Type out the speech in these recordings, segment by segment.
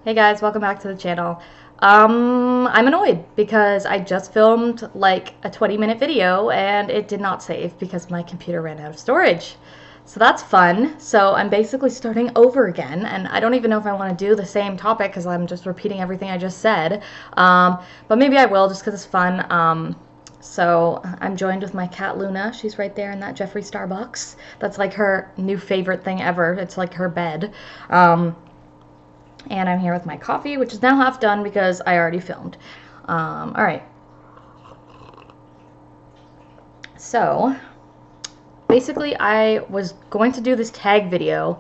Hey guys, welcome back to the channel. I'm annoyed because I just filmed like a 20-minute video and it did not save because my computer ran out of storage. So that's fun. So I'm basically starting over again, and I don't even know if I want to do the same topic because I'm just repeating everything I just said. But maybe I will just because it's fun. So I'm joined with my cat Luna. She's right there in that Jeffree Star box. That's like her new favorite thing ever. It's like her bed. And I'm here with my coffee, which is now half done because I already filmed. All right. So basically I was going to do this tag video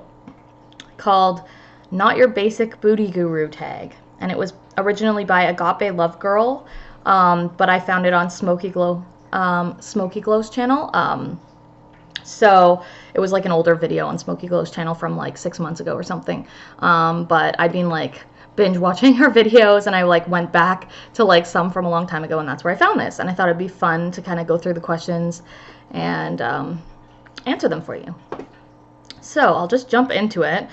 called Not Your Basic Booty Guru Tag. And it was originally by Agape Love Girl, but I found it on Smoky Glow's channel. So it was like an older video on Smoky Glow's channel from like 6 months ago or something. But I've been like binge watching her videos, and I like went back to like some from a long time ago, and that's where I found this. And I thought it'd be fun to kind of go through the questions and answer them for you. So I'll just jump into it.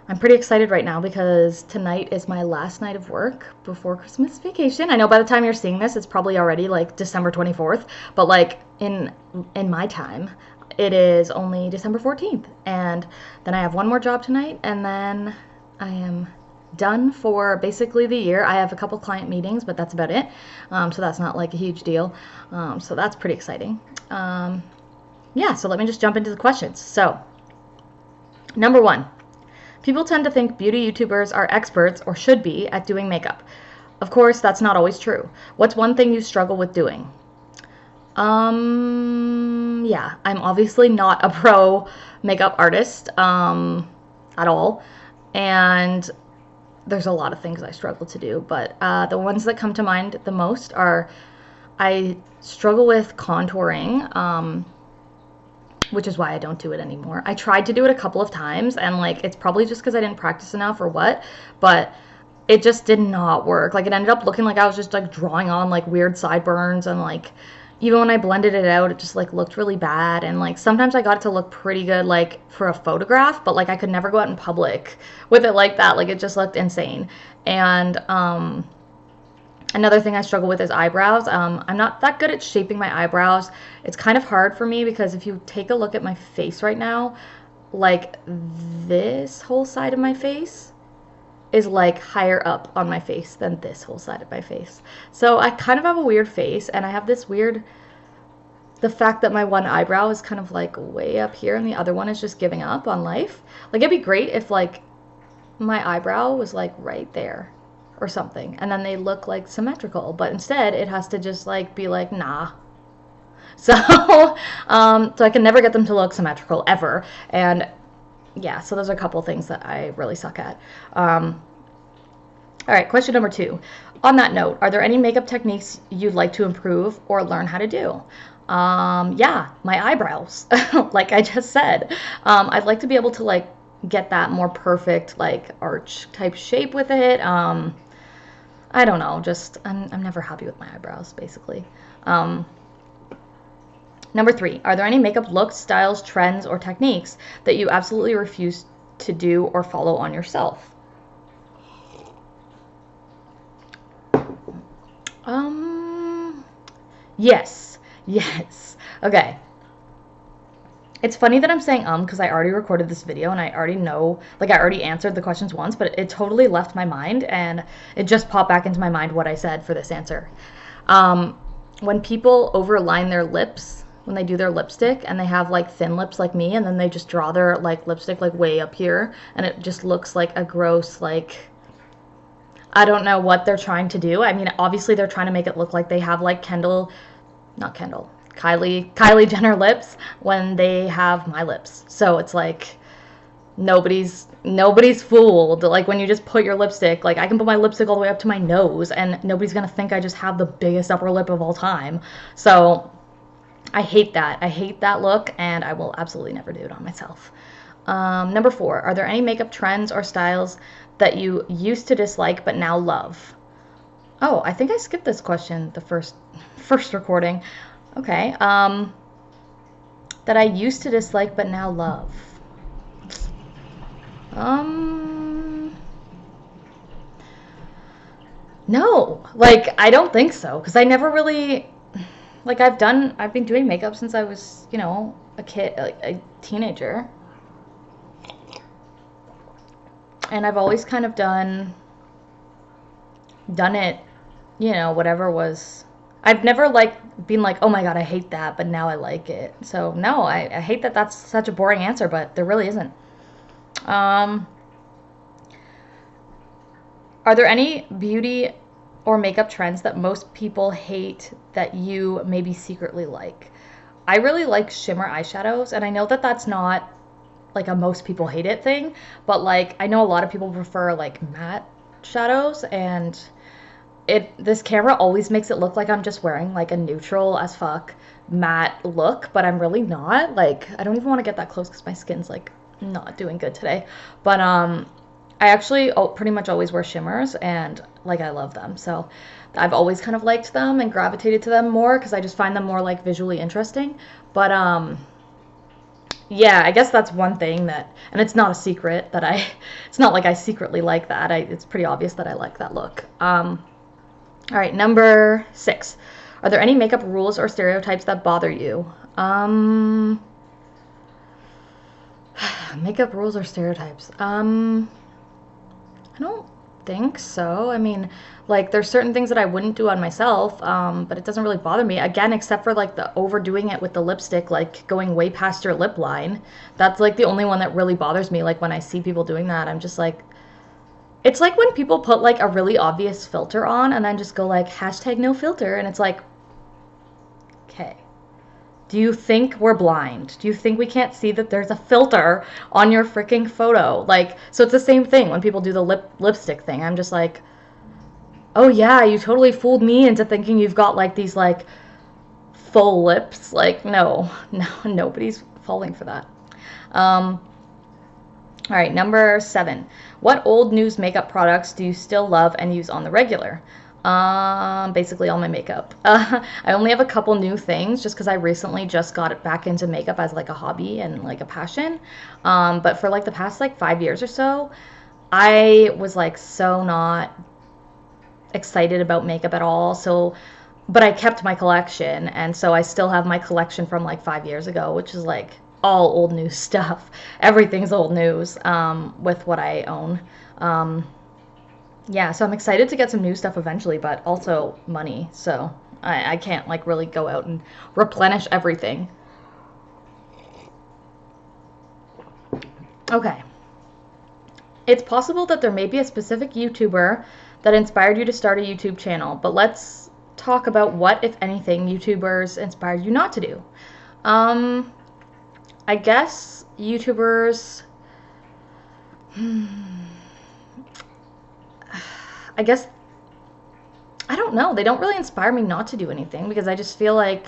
I'm pretty excited right now because tonight is my last night of work before Christmas vacation. I know by the time you're seeing this, it's probably already like December 24th, but like in my time, it is only December 14th. And then I have one more job tonight, and then I am done for basically the year. I have a couple client meetings, but that's about it. So that's not like a huge deal. So that's pretty exciting. Yeah, so let me just jump into the questions. So, number one. People tend to think beauty YouTubers are experts, or should be, at doing makeup. Of course, that's not always true. What's one thing you struggle with doing? Yeah, I'm obviously not a pro makeup artist, at all. And there's a lot of things I struggle to do, but the ones that come to mind the most are I struggle with contouring, which is why I don't do it anymore. I tried to do it a couple of times, and like it's probably just because I didn't practice enough or what, but it just did not work. Like it ended up looking like I was just like drawing on like weird sideburns, and like even when I blended it out, it just like looked really bad. And like sometimes I got it to look pretty good like for a photograph, but like I could never go out in public with it like that. Like it just looked insane. And another thing I struggle with is eyebrows. I'm not that good at shaping my eyebrows. It's kind of hard for me because if you take a look at my face right now, like this whole side of my face is like higher up on my face than this whole side of my face. So I kind of have a weird face, and I have this weird, the fact that my one eyebrow is kind of like way up here and the other one is just giving up on life. Like it'd be great if like my eyebrow was like right there or something, and then they look like symmetrical, but instead it has to just like be like nah. So so I can never get them to look symmetrical ever. And yeah, so those are a couple things that I really suck at. All right, question number 2. On that note, are there any makeup techniques you'd like to improve or learn how to do? Yeah, my eyebrows, like I just said. I'd like to be able to like get that more perfect like arch type shape with it. I don't know, just I'm never happy with my eyebrows, basically. Number 3, are there any makeup looks, styles, trends, or techniques that you absolutely refuse to do or follow on yourself? Yes. Okay. It's funny that I'm saying because I already recorded this video and I already know, like I already answered the questions once, but it totally left my mind, and it just popped back into my mind what I said for this answer. When people overline their lips, when they do their lipstick and they have like thin lips like me, and then they just draw their like lipstick like way up here, and it just looks like a gross, like, I don't know what they're trying to do. I mean, obviously they're trying to make it look like they have like Kylie Jenner lips when they have my lips. So it's like nobody's fooled. Like when you just put your lipstick, like I can put my lipstick all the way up to my nose and nobody's gonna think I just have the biggest upper lip of all time. So I hate that. I hate that look, and I will absolutely never do it on myself. Number 4, are there any makeup trends or styles that you used to dislike but now love? Oh, I think I skipped this question the first recording. Okay. That I used to dislike but now love. No, like I don't think so because I never really like I've been doing makeup since I was, you know, a kid, like a teenager. And I've always kind of done it, you know, whatever was. I've never like been like, oh my god, I hate that, but now I like it. So no, I hate that that's such a boring answer, but there really isn't. Um, are there any beauty or makeup trends that most people hate that you maybe secretly like? I really like shimmer eyeshadows, and I know that that's not like a most people hate it thing, but like I know a lot of people prefer like matte shadows, and this camera always makes it look like I'm just wearing like a neutral as fuck matte look, but I'm really not. Like I don't even want to get that close because my skin's like not doing good today. But I actually pretty much always wear shimmers, and like I love them. So I've always kind of liked them and gravitated to them more because I just find them more like visually interesting. But yeah, I guess that's one thing that, and it's not a secret that it's not like I secretly like that. It's pretty obvious that I like that look. All right, number 6. Are there any makeup rules or stereotypes that bother you? Makeup rules or stereotypes? I don't think so. I mean, like, there's certain things that I wouldn't do on myself, but it doesn't really bother me. Again, except for, like, the overdoing it with the lipstick, like, going way past your lip line. That's, like, the only one that really bothers me. Like, when I see people doing that, I'm just like... It's like when people put, like, a really obvious filter on and then just go, like, hashtag no filter, and it's like... Okay. Do you think we're blind? Do you think we can't see that there's a filter on your freaking photo? Like, so it's the same thing when people do the lipstick thing. I'm just like, oh yeah, you totally fooled me into thinking you've got like these like full lips. Like, no, nobody's falling for that. All right, number 7. What old news makeup products do you still love and use on the regular? Basically all my makeup. I only have a couple new things just because I recently just got it back into makeup as like a hobby and like a passion. But for like the past like 5 years or so, I was like so not excited about makeup at all. So, but I kept my collection, and so I still have my collection from like 5 years ago, which is like all old news stuff. Everything's old news with what I own. Yeah, so I'm excited to get some new stuff eventually, but also money, so I can't like really go out and replenish everything. Okay. It's possible that there may be a specific YouTuber that inspired you to start a YouTube channel, but let's talk about what, if anything, YouTubers inspired you not to do. I guess YouTubers... I guess, I don't know. They don't really inspire me not to do anything because I just feel like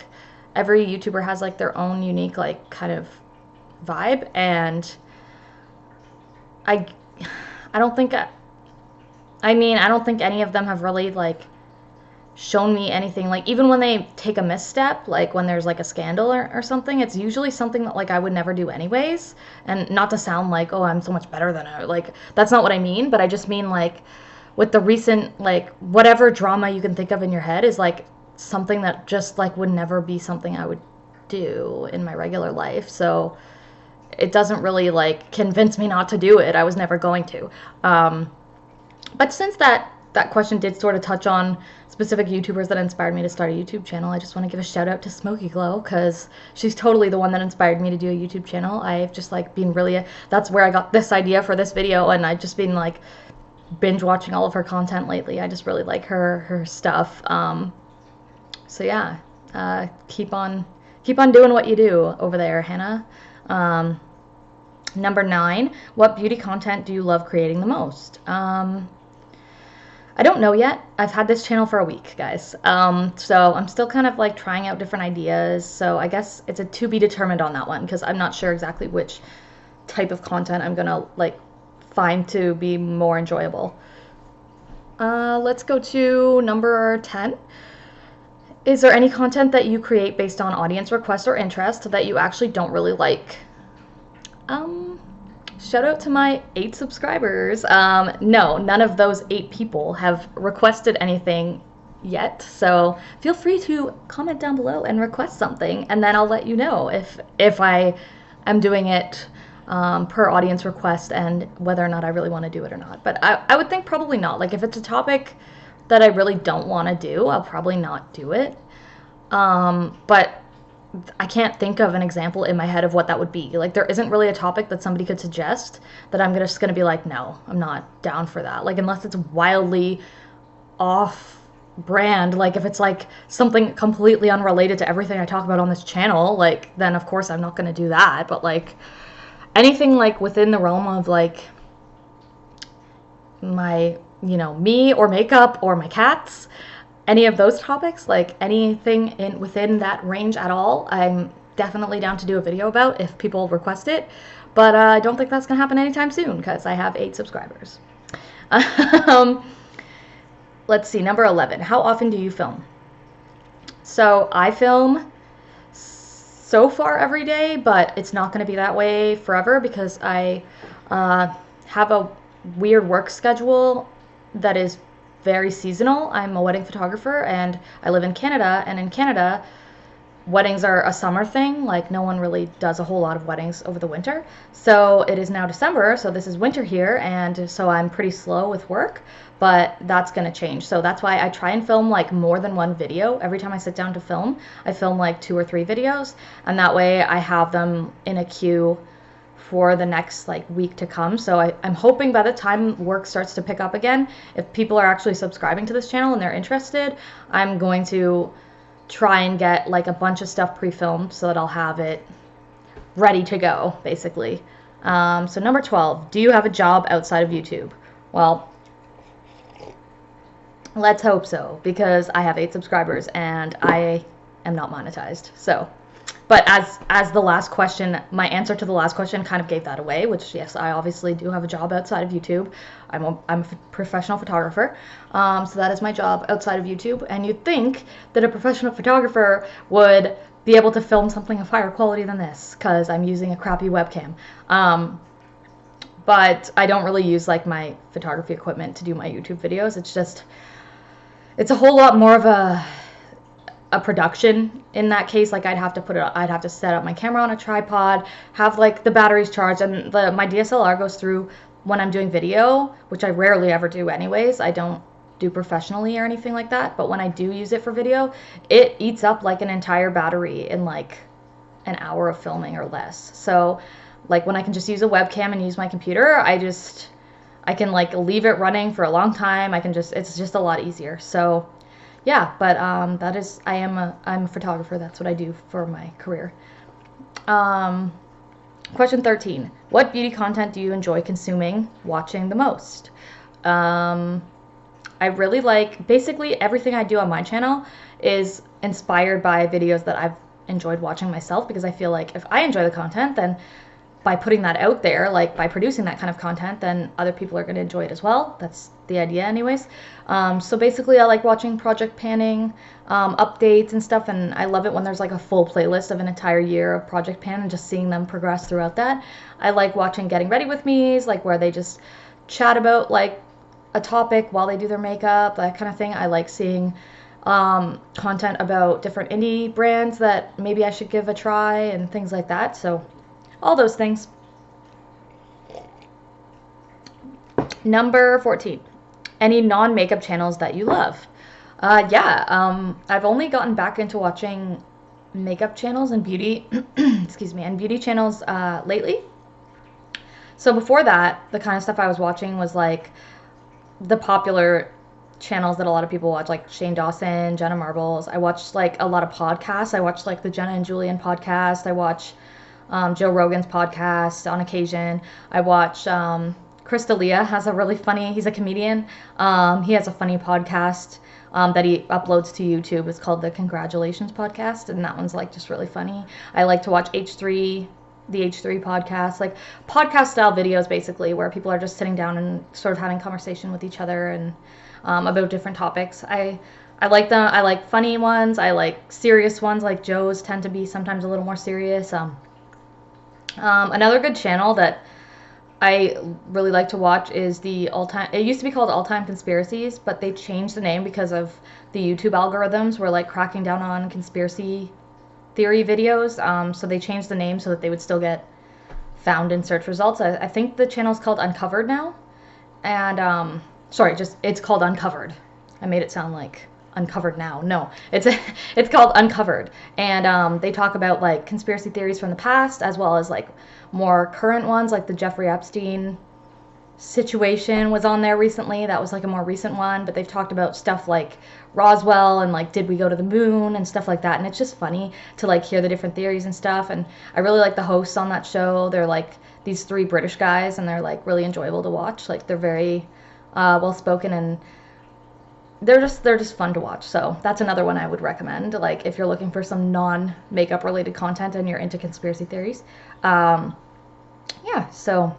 every YouTuber has like their own unique like kind of vibe, and I I don't think I don't think any of them have really like shown me anything. Like even when they take a misstep, like when there's like a scandal or something, it's usually something that like I would never do anyways. And not to sound like, oh, I'm so much better than her. Like that's not what I mean, but I just mean like with the recent like whatever drama you can think of in your head is like something that just like would never be something I would do in my regular life. So it doesn't really like convince me not to do it. I was never going to. But since that question did sort of touch on specific YouTubers that inspired me to start a YouTube channel, I just want to give a shout out to Smoky Glow because she's totally the one that inspired me to do a YouTube channel. I've just like been really, that's where I got this idea for this video, and I've just been like binge watching all of her content lately. I just really like her stuff. So yeah, keep on doing what you do over there, Hannah. Number 9, what beauty content do you love creating the most? I don't know yet. I've had this channel for a week, guys. So I'm still kind of like trying out different ideas. So I guess it's a to be determined on that one because I'm not sure exactly which type of content I'm gonna like find to be more enjoyable. Let's go to number 10. Is there any content that you create based on audience request or interest that you actually don't really like? Shout out to my 8 subscribers. No, none of those 8 people have requested anything yet, so feel free to comment down below and request something, and then I'll let you know if I am doing it per audience request and whether or not I really want to do it or not. But I would think probably not. Like, if it's a topic that I really don't want to do, I'll probably not do it. But I can't think of an example in my head of what that would be. Like, there isn't really a topic that somebody could suggest that I'm just gonna be like, no, I'm not down for that. Like, unless it's wildly off brand, like if it's like something completely unrelated to everything I talk about on this channel, like, then of course I'm not gonna do that. But like anything like within the realm of like my, you know, me or makeup or my cats, any of those topics, like anything within that range at all, I'm definitely down to do a video about if people request it. But I don't think that's gonna happen anytime soon because I have 8 subscribers. Let's see, number 11. How often do you film? So I film so far every day, but it's not going to be that way forever because I have a weird work schedule that is very seasonal. I'm a wedding photographer and I live in Canada, and in Canada, weddings are a summer thing. Like, no one really does a whole lot of weddings over the winter. So it is now December, so this is winter here, and so I'm pretty slow with work, but that's going to change. So that's why I try and film like more than one video. Every time I sit down to film, I film like 2 or 3 videos, and that way I have them in a queue for the next like week to come. So I'm hoping by the time work starts to pick up again, if people are actually subscribing to this channel and they're interested, I'm going to try and get like a bunch of stuff pre-filmed so that I'll have it ready to go, basically. So number 12, do you have a job outside of YouTube? Well, let's hope so, because I have 8 subscribers and I am not monetized. So, but as the last question, my answer to the last question kind of gave that away, which yes, I obviously do have a job outside of YouTube. I'm a professional photographer, so that is my job outside of YouTube. And you'd think that a professional photographer would be able to film something of higher quality than this, because I'm using a crappy webcam. But I don't really use like my photography equipment to do my YouTube videos. It's a whole lot more of a production in that case. Like, I'd have to set up my camera on a tripod, have like the batteries charged, and my DSLR goes through when I'm doing video, which I rarely ever do anyways. I don't do professionally or anything like that, but when I do use it for video, it eats up like an entire battery in like an hour of filming or less. So like, when I can just use a webcam and use my computer, I can like leave it running for a long time. It's just a lot easier. So yeah, but I'm a photographer. That's what I do for my career. Question 13. What beauty content do you enjoy consuming, watching the most? I really like, basically everything I do on my channel is inspired by videos that I've enjoyed watching myself, because I feel like if I enjoy the content, then by putting that out there, like by producing that kind of content, then other people are going to enjoy it as well. That's the idea anyways. So basically I like watching project panning, updates and stuff, and I love it when there's like a full playlist of an entire year of project pan and just seeing them progress throughout that. I like watching Getting Ready With Me's, like where they just chat about like a topic while they do their makeup, that kind of thing. I like seeing content about different indie brands that maybe I should give a try and things like that. So all those things. Number 14. Any non-makeup channels that you love? I've only gotten back into watching makeup channels and beauty, excuse me, and beauty channels lately. So before that, the kind of stuff I was watching was like the popular channels that a lot of people watch, like Shane Dawson, Jenna Marbles. I watched like a lot of podcasts. I watched like the Jenna and Julian podcast. I watch Joe Rogan's podcast on occasion. I watch Chris D'Elia has a really funny, he's a comedian. He has a funny podcast that he uploads to YouTube. It's called the Congratulations Podcast, and that one's like just really funny. I like to watch the H3 podcast, like podcast style videos basically, where people are just sitting down and sort of having conversation with each other and about different topics. I like them. I like funny ones. I like serious ones, like Joe's tend to be sometimes a little more serious. Another good channel that I really like to watch is the all-time, it used to be called All Time Conspiracies, but they changed the name because of the YouTube algorithms were like cracking down on conspiracy theory videos. So they changed the name so that they would still get found in search results. I think the channel's called Uncovered now. And sorry, just it's called Uncovered. I made it sound like Uncovered Now. No, it's called Uncovered, and they talk about like conspiracy theories from the past as well as like more current ones, like the Jeffrey Epstein situation was on there recently. That was like a more recent one, but they've talked about stuff like Roswell and like did we go to the moon and stuff like that. And it's just funny to like hear the different theories and stuff. And I really like the hosts on that show. They're like these three British guys, and they're like really enjoyable to watch. Like they're very well spoken, and they're just fun to watch. So that's another one I would recommend. Like if you're looking for some non makeup related content and you're into conspiracy theories. Yeah. So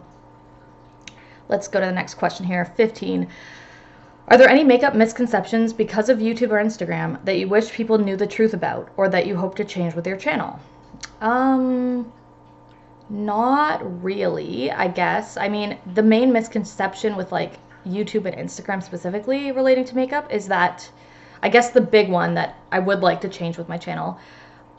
let's go to the next question here. 15. Are there any makeup misconceptions because of YouTube or Instagram that you wish people knew the truth about, or that you hope to change with your channel? Not really, I guess. I mean, the main misconception with like YouTube and Instagram specifically relating to makeup is that, I guess the big one that I would like to change with my channel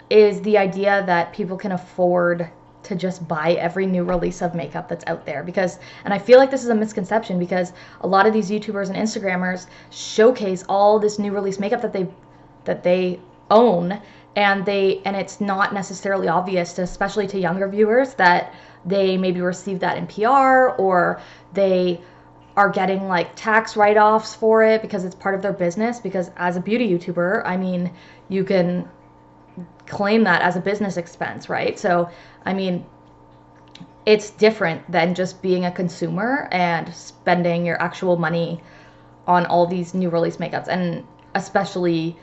is the idea that people can afford to just buy every new release of makeup that's out there. Because, and I feel like this is a misconception, because a lot of these YouTubers and Instagrammers showcase all this new release makeup that they own, and it's not necessarily obvious to, especially to younger viewers, that they maybe receive that in PR, or they are getting like tax write-offs for it because it's part of their business. Because as a beauty YouTuber, I mean, you can claim that as a business expense, right? So I mean, it's different than just being a consumer and spending your actual money on all these new release makeups. And especially,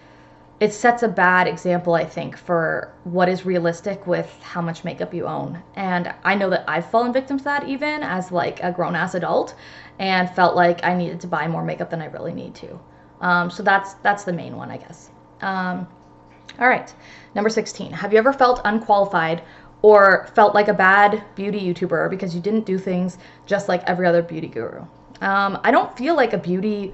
it sets a bad example, I think, for what is realistic with how much makeup you own. And I know that I've fallen victim to that even as like a grown-ass adult, and felt like I needed to buy more makeup than I really need to. So that's the main one, I guess. All right, number 16. Have you ever felt unqualified or felt like a bad beauty YouTuber because you didn't do things just like every other beauty guru? I don't feel like a beauty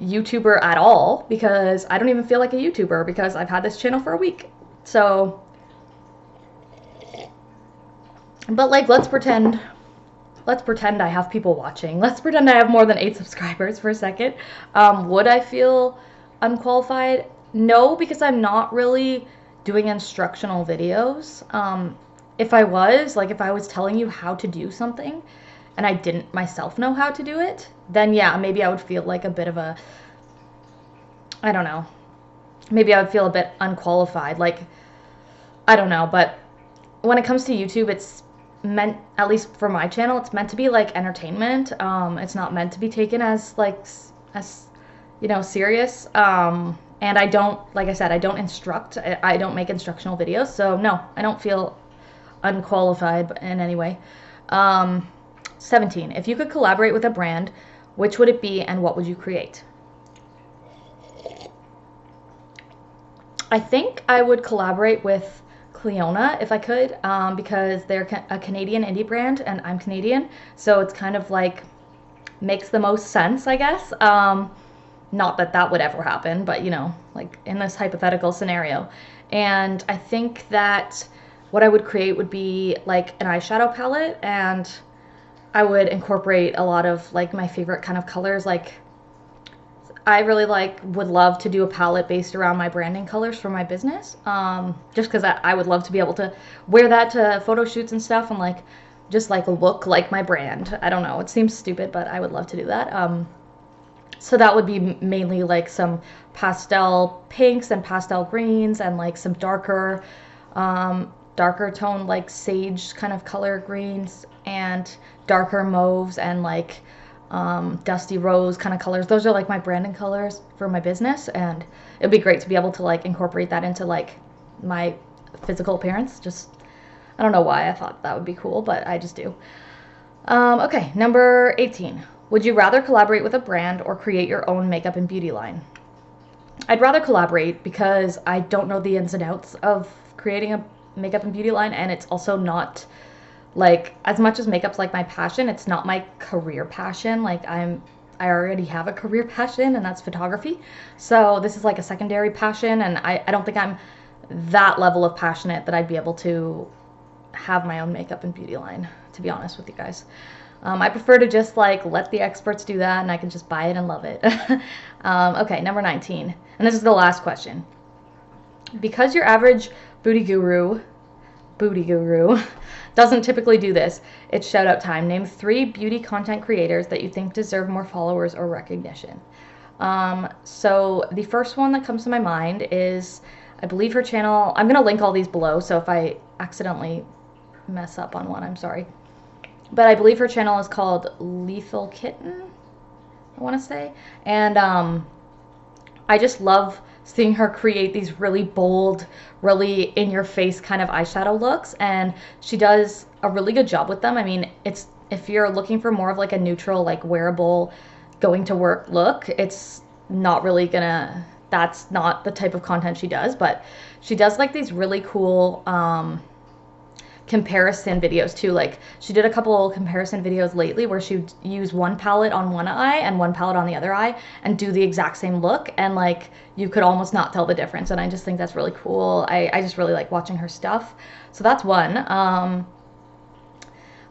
YouTuber at all, because I don't even feel like a YouTuber because I've had this channel for a week. So, but like, let's pretend I have people watching. Let's pretend I have more than 8 subscribers for a second. Would I feel unqualified? No, because I'm not really doing instructional videos. If I was telling you how to do something and I didn't myself know how to do it, then yeah, maybe I would feel like a bit of a, I don't know, maybe I would feel a bit unqualified. Like, I don't know, but when it comes to YouTube, it's meant, at least for my channel, it's meant to be like entertainment. It's not meant to be taken as like, as, you know, serious. And I don't, like I said, I don't instruct, I don't make instructional videos. So no, I don't feel unqualified in any way. 17. If you could collaborate with a brand, which would it be and what would you create? I think I would collaborate with Cleona if I could, because they're a Canadian indie brand and I'm Canadian. So it's kind of like makes the most sense, I guess. Not that that would ever happen, but you know, like in this hypothetical scenario. And I think that what I would create would be like an eyeshadow palette, and I would incorporate a lot of like my favorite kind of colors. Like I really would love to do a palette based around my branding colors for my business. Just because I would love to be able to wear that to photo shoots and stuff, and like just like look like my brand. I don't know, it seems stupid, but I would love to do that. So that would be mainly like some pastel pinks and pastel greens, and like some darker tone, like sage kind of color greens, and darker mauves, and like dusty rose kind of colors. Those are like my branding colors for my business, and it'd be great to be able to like incorporate that into like my physical appearance. Just, I don't know why I thought that would be cool, but I just do. Okay, number 18. Would you rather collaborate with a brand or create your own makeup and beauty line? I'd rather collaborate, because I don't know the ins and outs of creating a makeup and beauty line, and it's also not Like, as much as makeup's like my passion, it's not my career passion. Like, I already have a career passion, and that's photography. So this is like a secondary passion, and I don't think I'm that level of passionate that I'd be able to have my own makeup and beauty line, to be honest with you guys. I prefer to just like let the experts do that, and I can just buy it and love it. Okay, number 19. And this is the last question. Because your average booty guru doesn't typically do this, it's shout out time. Name 3 beauty content creators that you think deserve more followers or recognition. So the first one that comes to my mind is, I believe her channel, I'm going to link all these below, so if I accidentally mess up on one, I'm sorry. But I believe her channel is called Lethal Kitten, I want to say. And I just love seeing her create these really bold, really in-your-face kind of eyeshadow looks, and she does a really good job with them. I mean, it's, if you're looking for more of like a neutral, like wearable, going to work look, it's not really gonna, that's not the type of content she does, but she does like these really cool comparison videos too. Like, she did a couple comparison videos lately where she would use one palette on one eye and one palette on the other eye and do the exact same look, and like you could almost not tell the difference, and I just think that's really cool. I just really like watching her stuff. So that's one.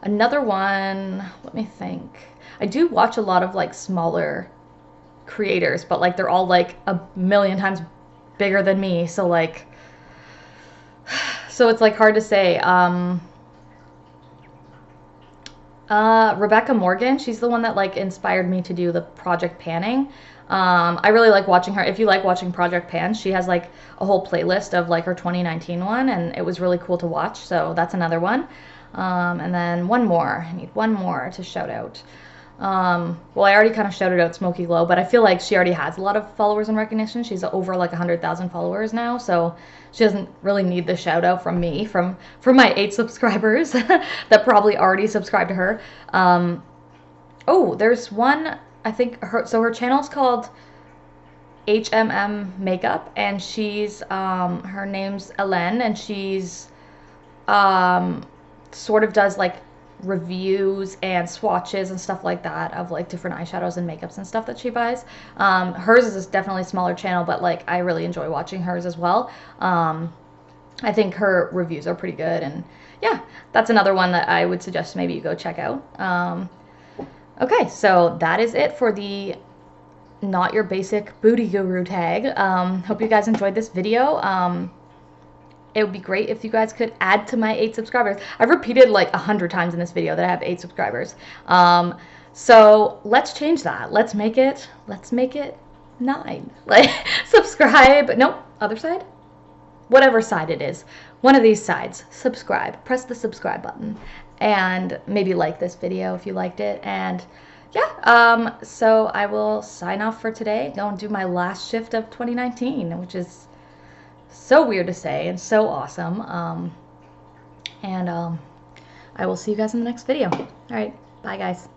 Another one, let me think. I do watch a lot of like smaller creators, but like they're all like a million times bigger than me, so like so it's like hard to say. Rebecca Morgan, she's the one that like inspired me to do the Project Panning. I really like watching her. If you like watching Project Pan, she has like a whole playlist of like her 2019 one, and it was really cool to watch. So that's another one. And then one more. I need one more to shout out. Well, I already kind of shouted out Smoky Glow, but I feel like she already has a lot of followers and recognition. She's over like 100,000 followers now, so she doesn't really need the shout out from me, from my 8 subscribers that probably already subscribed to her. Oh, there's one, I think her channel's called HMM Makeup, and she's her name's Ellen, and she's sort of does like reviews and swatches and stuff like that of like different eyeshadows and makeups and stuff that she buys. Hers is definitely a smaller channel, but like I really enjoy watching hers as well. I think her reviews are pretty good, and yeah, that's another one that I would suggest maybe you go check out. Okay, so that is it for the Not Your Basic Booty Guru tag. Hope you guys enjoyed this video. It would be great if you guys could add to my 8 subscribers. I've repeated like 100 times in this video that I have 8 subscribers. So let's change that. Let's make it 9. Like, subscribe. Nope, other side? Whatever side it is. One of these sides. Subscribe. Press the subscribe button. And maybe like this video if you liked it. And yeah, so I will sign off for today. Go and do my last shift of 2019, which is so weird to say and so awesome. I will see you guys in the next video. All right, bye guys.